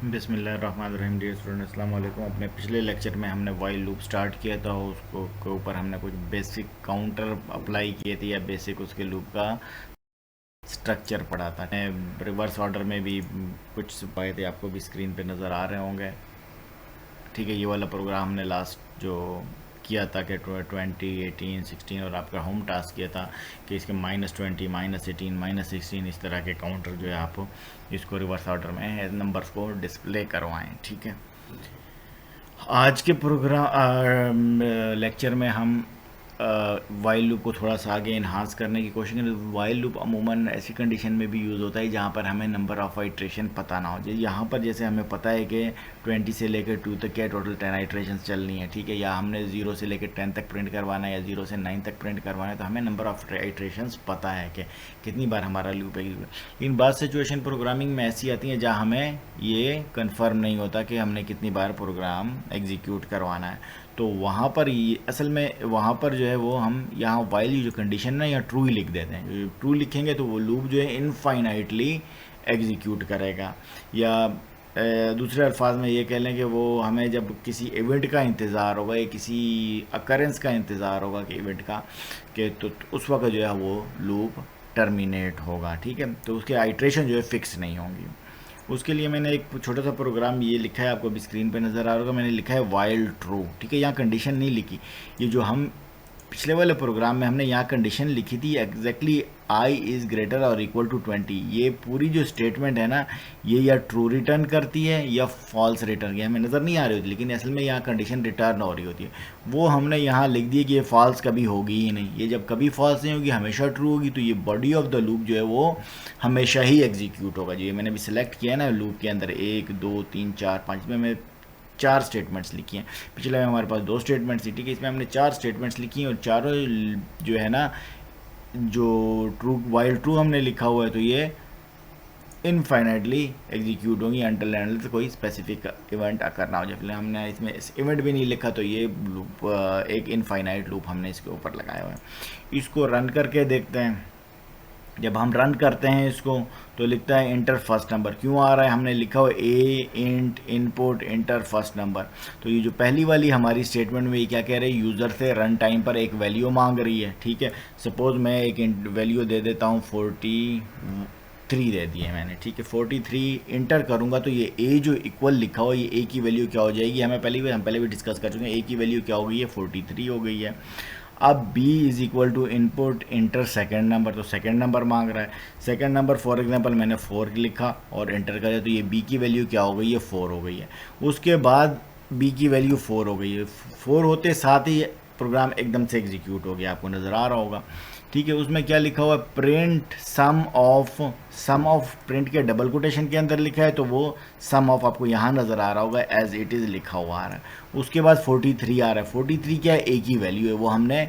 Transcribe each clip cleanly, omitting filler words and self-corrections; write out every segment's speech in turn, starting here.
बिस्मिल्लाहिर्रहमानिर्रहीम। Dear student, अस्सलाम वालेकुम। अपने पिछले लेक्चर में हमने वाइल लूप स्टार्ट किया था, उसको के ऊपर हमने कुछ बेसिक काउंटर अप्लाई किए थे या बेसिक उसके लूप का स्ट्रक्चर पढ़ा था। रिवर्स ऑर्डर में भी कुछ पाए थे, आपको भी स्क्रीन पे नज़र आ रहे होंगे। ठीक है, ये वाला प्रोग्राम हमने लास्ट जो किया था कि 20, 18, 16 और आपका होम टास्क किया था कि इसके -20, -18, -16 इस तरह के काउंटर जो है आप इसको रिवर्स ऑर्डर में नंबर्स को डिस्प्ले करवाएं। ठीक है, आज के प्रोग्राम लेक्चर में हम वाइल लूप को थोड़ा सा आगे इन्हांस करने की कोशिश करें। वाइल लूप अमूमन ऐसी कंडीशन में भी यूज़ होता है जहाँ पर हमें नंबर ऑफ़ आइट्रेशन पता ना हो। यहाँ पर जैसे हमें पता है कि 20 से लेकर 2 तक क्या टोटल 10 आइट्रेशन चलनी है। ठीक है, या हमने 0 से लेकर 10 तक प्रिंट करवाना है या 0 से 9 तक प्रिंट करवाना है, तो हमें नंबर ऑफ़ आइट्रेशन पता है कि कितनी बार हमारा लूप है। लेकिन बाद सिचुएशन प्रोग्रामिंग में ऐसी आती हैं जहाँ हमें ये कंफर्म नहीं होता कि हमने कितनी बार प्रोग्राम एग्जीक्यूट करवाना है। तो वहाँ पर असल में वहाँ पर जो है वो हम यहाँ वाइल जो कंडीशन ना यहाँ ट्रू ही लिख देते हैं। ट्रू लिखेंगे तो वो लूप जो है इनफाइनाइटली एग्जीक्यूट करेगा। या दूसरे अल्फाज में ये कह लें कि वो हमें जब किसी इवेंट का इंतज़ार होगा या किसी अकरेंस का इंतज़ार होगा कि इवेंट का कि तो उस वक्त जो है वो लूप टर्मिनेट होगा। ठीक है, तो उसके आइट्रेशन जो है फिक्स नहीं होंगी। उसके लिए मैंने एक छोटा सा प्रोग्राम ये लिखा है, आपको अभी स्क्रीन पे नज़र आ रहा होगा। मैंने लिखा है वाइल ट्रू। ठीक है, यहाँ कंडीशन नहीं लिखी। ये जो हम पिछले वाले प्रोग्राम में हमने यहाँ कंडीशन लिखी थी एग्जैक्टली आई इज़ ग्रेटर और इक्वल टू 20, ये पूरी जो स्टेटमेंट है ना ये या ट्रू रिटर्न करती है या फॉल्स रिटर्न, ये हमें नज़र नहीं आ रही होती, लेकिन असल में यहाँ कंडीशन रिटर्न हो रही होती है। वो हमने यहाँ लिख दी कि ये फॉल्स कभी होगी ही नहीं। ये जब कभी फॉल्स नहीं होगी, हमेशा ट्रू होगी, तो ये बॉडी ऑफ द लूप जो है वो हमेशा ही एग्जीक्यूट होगा। जो ये मैंने भी सिलेक्ट किया है ना लूप के अंदर 1, 2, 3, 4, 5 में मैं 4 स्टेटमेंट्स लिखी हैं। पिछले में हमारे पास 2 स्टेटमेंट्स थी। ठीक है, इसमें हमने 4 स्टेटमेंट्स लिखी हैं और चारों जो है ना जो ट्रू वाइल ट्रू हमने लिखा हुआ है तो ये इनफाइनाइटली एग्जीक्यूट होंगी अंटिल एंड अनलेस कोई स्पेसिफिक इवेंट अकर ना हो जाए। फिलहाल हमने इसमें इवेंट भी नहीं लिखा, तो ये लूप एक इनफाइनाइट लूप हमने इसके ऊपर लगाया हुआ है। इसको रन करके देखते हैं। जब हम रन करते हैं इसको तो लिखता है इंटर फर्स्ट नंबर। क्यों आ रहा है? हमने लिखा हुआ a int input enter first number. तो ये जो पहली वाली हमारी स्टेटमेंट में ये क्या कह रहे हैं, यूज़र से रन टाइम पर एक वैल्यू मांग रही है। ठीक है, सपोज मैं एक वैल्यू दे देता हूँ 43 दे दी है मैंने। ठीक है, 43 इंटर करूँगा तो ये ए जो इक्वल लिखा हुआ ये ए की वैल्यू क्या हो जाएगी, हम पहले भी डिस्कस कर चुके हैं। ए की वैल्यू क्या हो गई है, 43 हो गई है। अब b is equal to input enter second number, तो सेकेंड नंबर मांग रहा है। सेकेंड नंबर फॉर एग्जांपल मैंने 4 लिखा और इंटर कर दिया, तो ये b की वैल्यू क्या हो गई है, 4 हो गई है। उसके बाद b की वैल्यू 4 हो गई है। 4 होते साथ ही प्रोग्राम एकदम से एग्जीक्यूट हो गया, आपको नज़र आ रहा होगा। ठीक है, उसमें क्या लिखा हुआ है, प्रिंट सम ऑफ प्रिंट के डबल कोटेशन के अंदर लिखा है, तो वो सम ऑफ आपको यहाँ नज़र आ रहा होगा एज इट इज़ लिखा हुआ आ रहा है। उसके बाद 43 आ रहा है। 43 क्या है, ए की वैल्यू है, वो हमने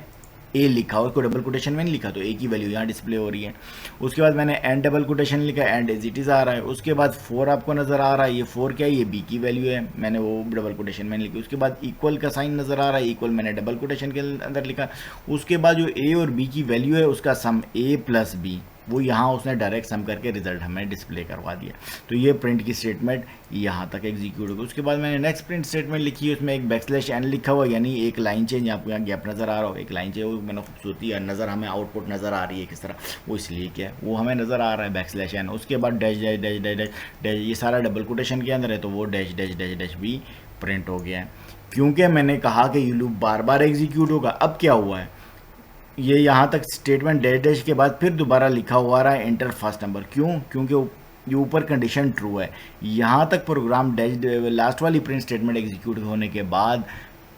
ए लिखा हो, इसको डबल कोटेशन में नहीं लिखा, तो ए की वैल्यू यहाँ डिस्प्ले हो रही है। उसके बाद मैंने एंड डबल कोटेशन लिखा, एंड एज इट इज़ आ रहा है। उसके बाद 4 आपको नज़र आ रहा है, ये 4 क्या है, ये बी की वैल्यू है, मैंने वो डबल कोटेशन में लिखी। उसके बाद इक्वल का साइन नज़र आ रहा है, इक्वल मैंने डबल कोटेशन के अंदर लिखा। उसके बाद जो ए और बी की वैल्यू है उसका सम ए प्लस बी, वो यहाँ उसने डायरेक्ट सम करके रिजल्ट हमें डिस्प्ले करवा दिया। तो ये प्रिंट की स्टेटमेंट यहाँ तक एग्जीक्यूट होगी। उसके बाद मैंने नेक्स्ट प्रिंट स्टेटमेंट लिखी है, उसमें एक बैकस्लैश एन लिखा हुआ, यानी एक लाइन चेंज, आपको यहाँ गैप नज़र आ रहा हो, एक लाइन चेंज, वो मैंने खूबसूरती नज़र हमें आउटपुट नज़र आ रही है किस तरह, वो इसलिए क्या है वो हमें नज़र आ रहा है बैकस्लैश एन। उसके बाद dash dash dash dash dash dash, ये सारा डबल कोटेशन के अंदर है, तो वो डैश डैश डैश डैश भी प्रिंट हो गया है। क्योंकि मैंने कहा कि ये लूप बार बार एग्जीक्यूट होगा। अब क्या हुआ है, ये यहाँ तक स्टेटमेंट डैश डैश के बाद फिर दोबारा लिखा हुआ रहा है इंटर फर्स्ट नंबर। क्यों? क्योंकि ये ऊपर कंडीशन ट्रू है। यहाँ तक प्रोग्राम डैश लास्ट वाली प्रिंट स्टेटमेंट एग्जीक्यूट होने के बाद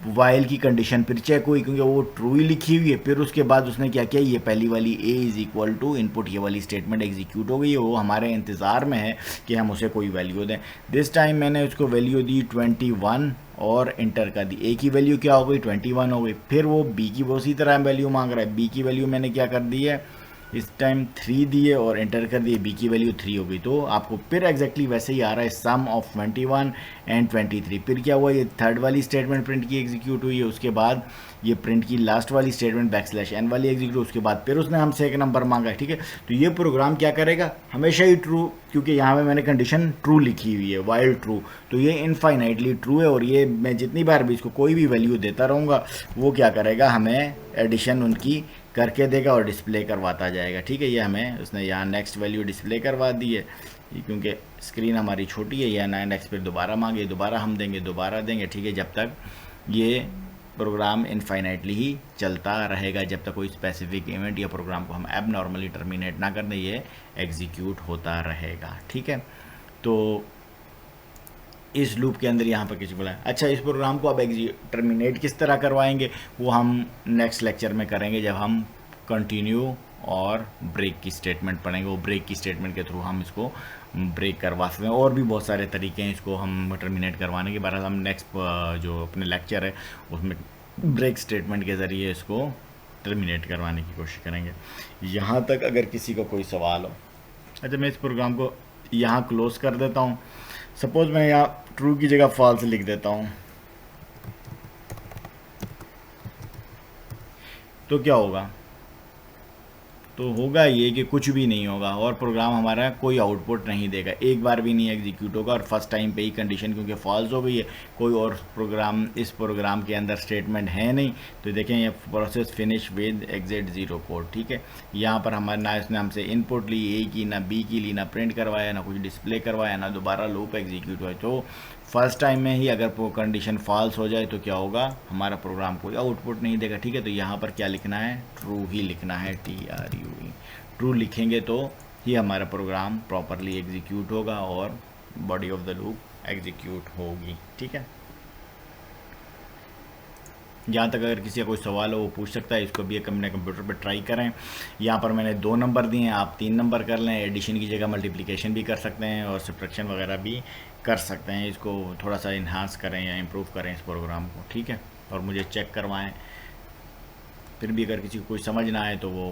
वाइल की कंडीशन फिर चेक हुई, क्योंकि वो ट्रू ही लिखी हुई है। फिर उसके बाद उसने क्या किया, ये पहली वाली a is equal to input, ये वाली स्टेटमेंट एग्जीक्यूट हो गई है। वो हमारे इंतज़ार में है कि हम उसे कोई वैल्यू दें। दिस टाइम मैंने उसको वैल्यू दी 21 और इंटर कर दी। ए की वैल्यू क्या हो गई, 21 हो गई। फिर वो बी की वो उसी तरह वैल्यू मांग रहा है। बी की वैल्यू मैंने क्या कर दी है, इस टाइम 3 दिए और एंटर कर दिए, बी की वैल्यू 3 हो गई, तो आपको फिर एग्जैक्टली वैसे ही आ रहा है सम ऑफ 21 एंड 23। फिर क्या हुआ, ये थर्ड वाली स्टेटमेंट प्रिंट की एग्जीक्यूट हुई है, उसके बाद ये प्रिंट की लास्ट वाली स्टेटमेंट \n वाली एग्जीक्यूट, उसके बाद फिर उसने हमसे एक नंबर मांगा है, ठीक है। तो ये प्रोग्राम क्या करेगा, हमेशा ही ट्रू, क्योंकि यहाँ पे मैंने कंडीशन ट्रू लिखी हुई है, वाइल ट्रू, तो ये इनफाइनाइटली ट्रू है, और ये मैं जितनी बार भी इसको कोई भी वैल्यू देता रहूँगा वो क्या करेगा, हमें एडिशन उनकी करके देगा और डिस्प्ले करवाता जाएगा, ठीक है। ये हमें उसने यहाँ नेक्स्ट वैल्यू डिस्प्ले करवा दी है, क्योंकि स्क्रीन हमारी छोटी है, या 9x फिर दोबारा मांगे, दोबारा हम देंगे, दोबारा देंगे, ठीक है, जब तक ये प्रोग्राम इनफाइनाइटली ही चलता रहेगा, जब तक कोई स्पेसिफिक इवेंट या प्रोग्राम को हम एब नॉर्मली टर्मिनेट ना कर दें, ये एग्जीक्यूट होता रहेगा, ठीक है। तो इस लूप के अंदर यहाँ पर किसी बोला, अच्छा इस प्रोग्राम को अब टर्मिनेट किस तरह करवाएंगे वो हम नेक्स्ट लेक्चर में करेंगे, जब हम कंटिन्यू और ब्रेक की स्टेटमेंट पढ़ेंगे। वो ब्रेक की स्टेटमेंट के थ्रू हम इसको ब्रेक करवा सकते हैं, और भी बहुत सारे तरीके हैं इसको हम टर्मिनेट करवाने के। बहरहाल हम नेक्स्ट जो अपने लेक्चर है उसमें ब्रेक स्टेटमेंट के ज़रिए इसको टर्मिनेट करवाने की कोशिश करेंगे। यहाँ तक अगर किसी को कोई सवाल हो। अच्छा मैं इस प्रोग्राम को यहाँ क्लोज कर देता हूँ। सपोज मैं यहाँ ट्रू की जगह फॉल्स लिख देता हूँ, तो क्या होगा, तो होगा ये कि कुछ भी नहीं होगा और प्रोग्राम हमारा कोई आउटपुट नहीं देगा, एक बार भी नहीं एग्जीक्यूट होगा, और फर्स्ट टाइम पे ही कंडीशन क्योंकि फॉल्स हो गई है, कोई और प्रोग्राम इस प्रोग्राम के अंदर स्टेटमेंट है नहीं। तो देखें ये process finish with exit 0 code, ठीक है। यहाँ पर हमारे ना इसने हमसे इनपुट ली ए की, ना बी की ली, ना प्रिंट करवाया, ना कुछ डिस्प्ले करवाया, ना दोबारा लूप एग्जीक्यूट हुआ। तो फर्स्ट टाइम में ही अगर कंडीशन फॉल्स हो जाए तो क्या होगा, हमारा प्रोग्राम कोई आउटपुट नहीं देगा, ठीक है। तो यहाँ पर क्या लिखना है, ट्रू ही लिखना है, TRUE, ट्रू लिखेंगे तो ही हमारा प्रोग्राम प्रॉपरली एग्जीक्यूट होगा और body of the loop execute होगी, ठीक है। यहाँ तक अगर किसी का कोई सवाल हो वो पूछ सकता है, इसको भी एक अपने कंप्यूटर पर ट्राई करें। यहाँ पर मैंने 2 नंबर दिए हैं, आप 3 नंबर कर लें। एडिशन की जगह मल्टीप्लिकेशन भी कर सकते हैं और सब्ट्रैक्शन वगैरह भी कर सकते हैं। इसको थोड़ा सा इन्हांस करें या इम्प्रूव करें इस प्रोग्राम को, ठीक है। और मुझे चेक करवाएं, फिर भी अगर किसी को कोई समझ ना आए तो वो